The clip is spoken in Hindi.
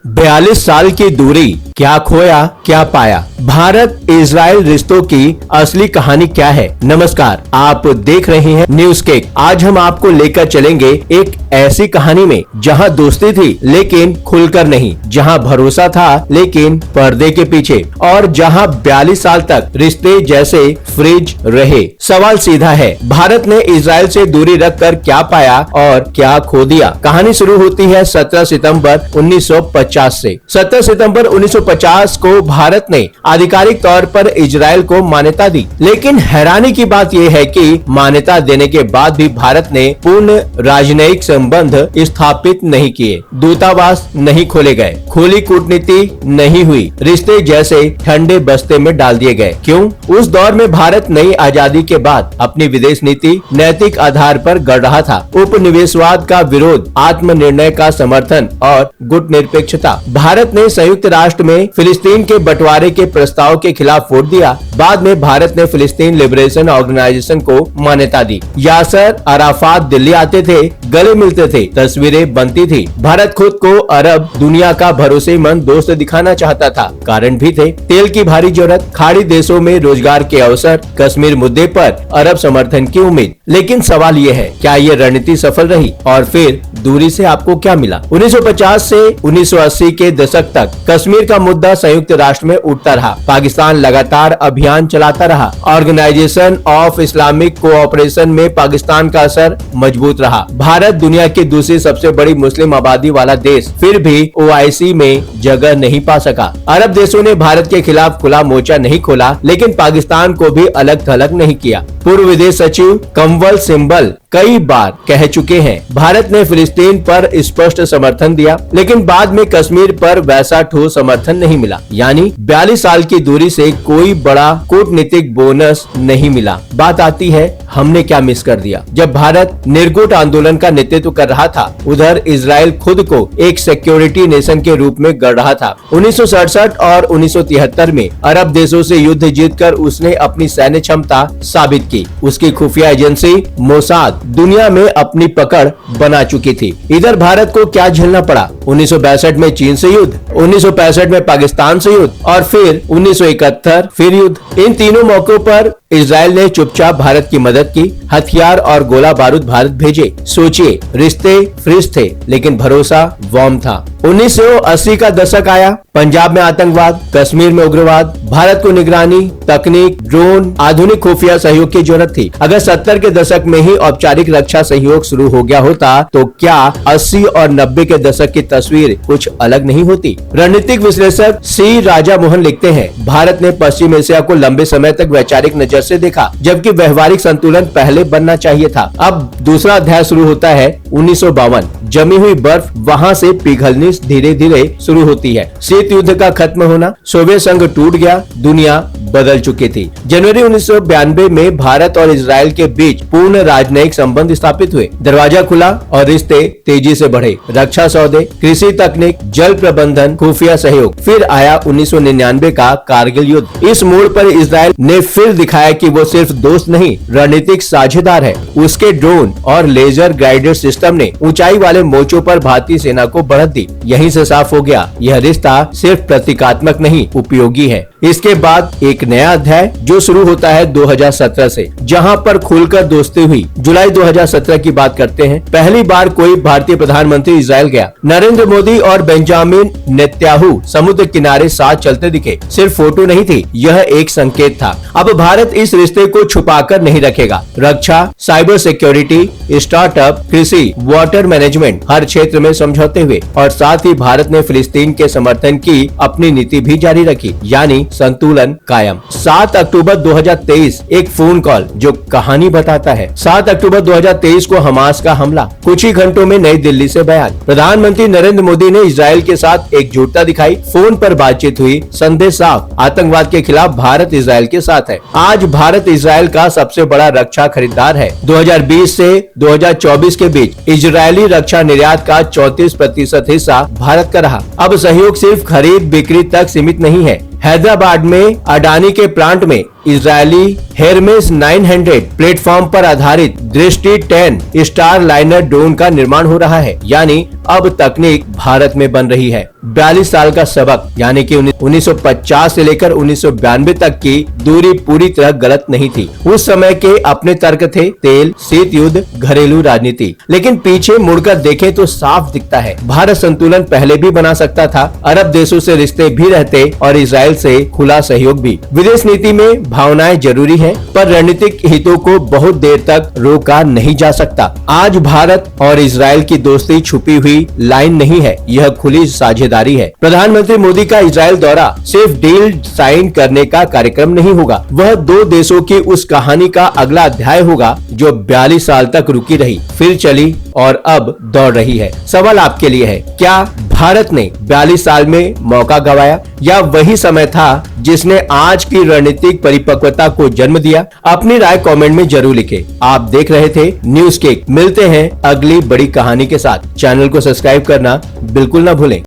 42 साल की दूरी, क्या खोया क्या पाया। भारत इजराइल रिश्तों की असली कहानी क्या है। नमस्कार, आप देख रहे हैं न्यूज केक। आज हम आपको लेकर चलेंगे एक ऐसी कहानी में जहां दोस्ती थी लेकिन खुलकर नहीं, जहां भरोसा था लेकिन पर्दे के पीछे, और जहां 42 साल तक रिश्ते जैसे फ्रिज रहे। सवाल सीधा है, भारत ने इजराइल से दूरी रखकर क्या पाया और क्या खो दिया। कहानी शुरू होती है 17 सितंबर 1950 से। 17 सितंबर 1950 को भारत ने आधिकारिक तौर पर इजराइल को मान्यता दी, लेकिन हैरानी की बात यह है कि मान्यता देने के बाद भी भारत ने पूर्ण राजनयिक संबंध स्थापित नहीं किए, दूतावास नहीं खोले गए, खुली कूटनीति नहीं हुई, रिश्ते जैसे ठंडे बस्ते में डाल दिए गए। क्यों? उस दौर में भारत नई आजादी के बाद अपनी विदेश नीति नैतिक आधार पर गढ़ रहा था। उपनिवेशवाद का विरोध, आत्मनिर्णय का समर्थन और गुटनिरपेक्षता। भारत ने संयुक्त राष्ट्र में फिलिस्तीन के बंटवारे के प्रस्ताव के खिलाफ वोट दिया। बाद में भारत ने फिलिस्तीन लिबरेशन ऑर्गेनाइजेशन को मान्यता दी। यासर अराफात दिल्ली आते थे, गले मिलते थे, तस्वीरें बनती थी। भारत खुद को अरब दुनिया का भरोसेमंद दोस्त दिखाना चाहता था। कारण भी थे, तेल की भारी जरूरत, खाड़ी देशों में रोजगार के अवसर, कश्मीर मुद्दे पर अरब समर्थन की उम्मीद। लेकिन सवाल ये है, क्या ये रणनीति सफल रही? और फिर दूरी से आपको क्या मिला? 1950 से 1980 के दशक तक कश्मीर का मुद्दा संयुक्त राष्ट्र में उठता रहा। पाकिस्तान लगातार अभियान चलाता रहा। ऑर्गेनाइजेशन ऑफ इस्लामिक कोऑपरेशन में पाकिस्तान का असर मजबूत रहा। भारत दुनिया की दूसरी सबसे बड़ी मुस्लिम आबादी वाला देश, फिर भी OIC में जगह नहीं पा सका। अरब देशों ने भारत के खिलाफ खुला मोर्चा नहीं खोला, लेकिन पाकिस्तान को भी अलग थलग नहीं किया। पूर्व विदेश सचिव कंवल सिंबल कई बार कह चुके हैं, भारत ने फिलिस्तीन पर स्पष्ट समर्थन दिया, लेकिन बाद में कश्मीर पर वैसा ठोस समर्थन नहीं मिला। यानी 42 साल की दूरी से कोई बड़ा कूटनीतिक बोनस नहीं मिला। बात आती है, हमने क्या मिस कर दिया? जब भारत निर्गुट आंदोलन का नेतृत्व कर रहा था, उधर इजराइल खुद को एक सिक्योरिटी नेशन के रूप में गढ़ रहा था। 1967 और 1973 में अरब देशों से युद्ध जीतकर उसने अपनी सैन्य क्षमता साबित की। उसकी खुफिया एजेंसी मोसाद दुनिया में अपनी पकड़ बना चुकी थी। इधर भारत को क्या झेलना पड़ा? 1962 में चीन से युद्ध, 1965 में पाकिस्तान से युद्ध, और फिर 1971 फिर युद्ध। इन तीनों मौकों पर इजराइल ने चुपचाप भारत की मदद की, हथियार और गोला बारूद भारत भेजे। सोचिए, रिश्ते फ्रिज थे लेकिन भरोसा वार्म था। 1980 का दशक आया, पंजाब में आतंकवाद, कश्मीर में उग्रवाद, भारत को निगरानी, तकनीक, ड्रोन, आधुनिक खुफिया सहयोग की जरूरत थी। अगर 70 के दशक में ही औपचारिक रक्षा सहयोग शुरू हो गया होता तो क्या 80 और 90 के दशक की तस्वीर कुछ अलग नहीं होती? रणनीतिक विश्लेषक C राजा मोहन लिखते हैं, भारत ने पश्चिम एशिया को लंबे समय तक वैचारिक नजर से देखा, जबकि व्यवहारिक संतुलन पहले बनना चाहिए था। अब दूसरा अध्याय शुरू होता है 1952। जमी हुई बर्फ वहां से पिघलनी धीरे धीरे शुरू होती है। शीत युद्ध का खत्म होना, सोवियत संघ टूट गया, दुनिया बदल चुकी थी। जनवरी 1992 में भारत और इजराइल के बीच पूर्ण राजनयिक संबंध स्थापित हुए। दरवाजा खुला और रिश्ते तेजी से बढ़े। रक्षा सौदे, कृषि तकनीक, जल प्रबंधन, खुफिया सहयोग। फिर आया 1999 का कारगिल युद्ध। इस मोड़ पर इजराइल ने फिर दिखाया कि वो सिर्फ दोस्त नहीं, रणनीतिक साझेदार है। उसके ड्रोन और लेजर गाइडेड सिस्टम ने ऊंचाई वाले मोर्चों पर भारतीय सेना को बढ़त दी। यहीं से साफ हो गया, यह रिश्ता सिर्फ प्रतीकात्मक नहीं, उपयोगी है। इसके बाद एक नया अध्याय जो शुरू होता है 2017 से, जहां पर खुलकर दोस्ती हुई। जुलाई 2017 की बात करते हैं। पहली बार कोई भारतीय प्रधानमंत्री इजराइल गया। नरेंद्र मोदी और बेंजामिन नेतन्याहू समुद्र किनारे साथ चलते दिखे। सिर्फ फोटो नहीं थी, यह एक संकेत था। अब भारत इस रिश्ते को छुपाकर नहीं रखेगा। रक्षा, साइबर सिक्योरिटी, स्टार्टअप, कृषि, वाटर मैनेजमेंट, हर क्षेत्र में समझौते हुए। और साथ ही भारत ने फिलिस्तीन के समर्थन की अपनी नीति भी जारी रखी, यानी संतुलन कायम। 7 अक्टूबर 2023 एक फोन कॉल जो कहानी बताता है। 7 अक्टूबर 2023 को हमास का हमला, कुछ ही घंटों में नई दिल्ली से बयान। प्रधानमंत्री नरेंद्र मोदी ने इजराइल के साथ एकजुटता दिखाई, फोन पर बातचीत हुई, संदेश साफ, आतंकवाद के खिलाफ भारत इजराइल के साथ है। आज भारत इजराइल का सबसे बड़ा रक्षा खरीदार है। 2020 से 2024 के बीच इजरायली रक्षा निर्यात का 34% हिस्सा भारत का रहा। अब सहयोग सिर्फ खरीद बिक्री तक सीमित नहीं है। हैदराबाद में अडानी के प्लांट में इजरायली हेरमेस 900 प्लेटफॉर्म पर आधारित दृष्टि 10 स्टार लाइनर ड्रोन का निर्माण हो रहा है, यानी अब तकनीक भारत में बन रही है। 42 साल का सबक, यानी कि 1950 से लेकर 1992 तक की दूरी पूरी तरह गलत नहीं थी। उस समय के अपने तर्क थे तेल, शीत युद्ध, घरेलू राजनीति। लेकिन पीछे मुड़कर देखें तो साफ दिखता है भारत संतुलन पहले भी बना सकता था। अरब देशों से रिश्ते भी रहते और इजराइल से खुला सहयोग भी। विदेश नीति में भावनाएं जरूरी है, पर रणनीतिक हितों को बहुत देर तक रोका नहीं जा सकता। आज भारत और इजराइल की दोस्ती छुपी हुई लाइन नहीं है, यह खुली साझेदारी है। प्रधानमंत्री मोदी का इजराइल दौरा सिर्फ डील साइन करने का कार्यक्रम नहीं होगा, वह दो देशों की उस कहानी का अगला अध्याय होगा जो 42 साल तक रुकी रही, फिर चली और अब दौड़ रही है। सवाल आपके लिए है, क्या भारत ने 42 साल में मौका गंवाया या वही समय था जिसने आज की रणनीतिक परिपक्वता को जन्म दिया? अपनी राय कमेंट में जरूर लिखें। आप देख रहे थे न्यूज़ किक। मिलते हैं अगली बड़ी कहानी के साथ। चैनल को सब्सक्राइब करना बिल्कुल ना भूलें।